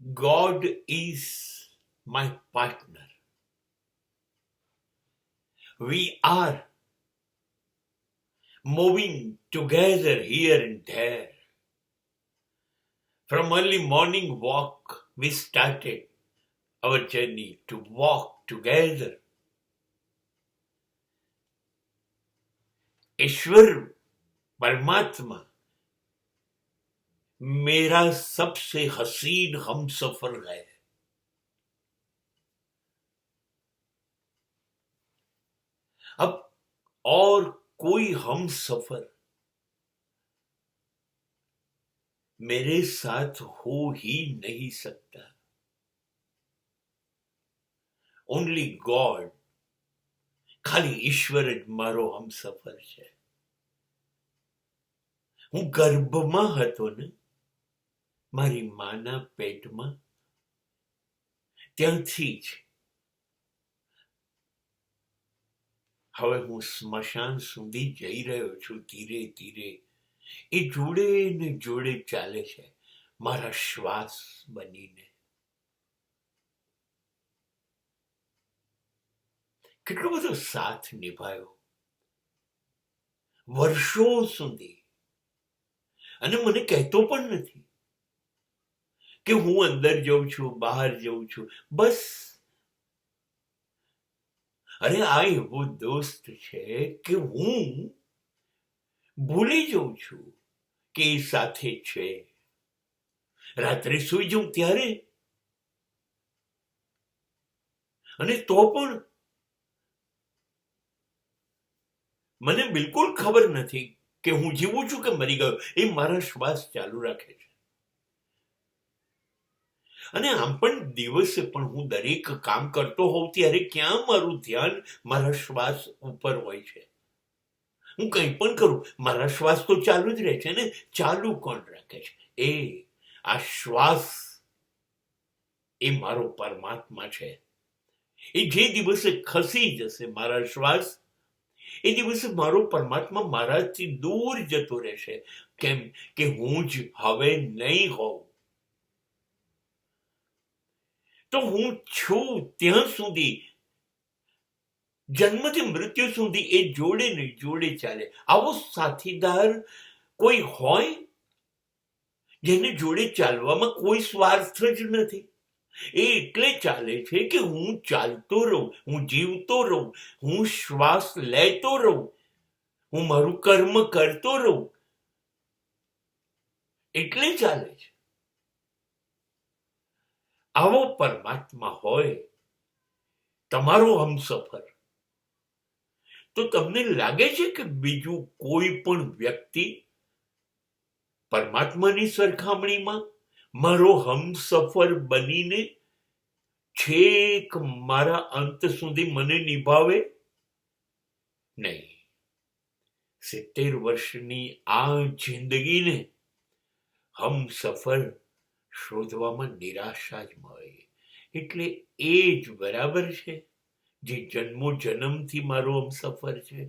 God is my partner. We are moving together here and there. From early morning walk, we started our journey to walk together. ईश्वर परमात्मा मेरा सबसे हसीन हम सफर है. अब और कोई हम सफर मेरे साथ हो ही नहीं सकता. ઓનલી ગોડ, ખાલી ઈશ્વર જ મારો હમસફર છે. હું ગર્ભમાં હતો ને, મારી માના પેટમાં, ત્યાંથી જ હવે હું સ્મશાન સુધી જઈ રહ્યો છું. ધીરે ધીરે એ જોડે ને જોડે ચાલે છે, મારા શ્વાસ બનીને. કેટલો બધો સાથ નિભાયો વર્ષો સુધી, અને મને કહેતો પણ નથી કે હું અંદર જઉં છું, બહાર જઉં છું. બસ, અરે આ એવો દોસ્ત છે કે હું ભૂલી જઉં છું કે એ સાથે છે. રાત્રે સુઈ જાઉં ત્યારે, અને તો પણ મને બિલકુલ ખબર નથી કે હું જીવું છું કે મરી ગયો. એ મારા શ્વાસ ચાલુ રાખે છે. અને આમ પણ દિવસે પણ હું દરેક કામ કરતો હોઉં ત્યારે ક્યાં મારું ધ્યાન મારા શ્વાસ ઉપર હોય છે. હું કંઈ પણ કરું, મારા શ્વાસ તો ચાલુ જ રહે છે ને. ચાલુ કોણ રાખે છે? એ આ શ્વાસ, એ મારો પરમાત્મા છે. એ જે દિવસે ખસી જશે મારા શ્વાસ, એ દિવસે મારો પરમાત્મા મારાથી દૂર જતો રહેશે. કેમ કે હું જ હવે નહીં હોઉં. તો હું છું ત્યાં સુધી, જન્મથી મૃત્યુ સુધી એ જોડે ને જોડે ચાલે. આવો સાથીદાર કોઈ હોય જેને જોડે ચાલવામાં કોઈ સ્વાર્થ જ નથી. એ એટલે ચાલે છે કે હું ચાલતો રહું, હું જીવતો રહું, હું શ્વાસ લેતો રહું, હું મારું કર્મ કરતો રહું, એટલે ચાલે છે. આવો પરમાત્મા હોય તમારો હમસફર, તો તમને લાગે છે કે બીજું કોઈ પણ વ્યક્તિ પરમાત્માની સરખામણીમાં મારો હમસફર બનીને છેક મારા અંત સુધી મને નિભાવે? નહીં. 70 વર્ષની આ જિંદગીને હમસફર શોધવામાં નિરાશા જ મળે. એટલે એ જ બરાબર છે જે જન્મો જન્મથી મારો હમસફર છે.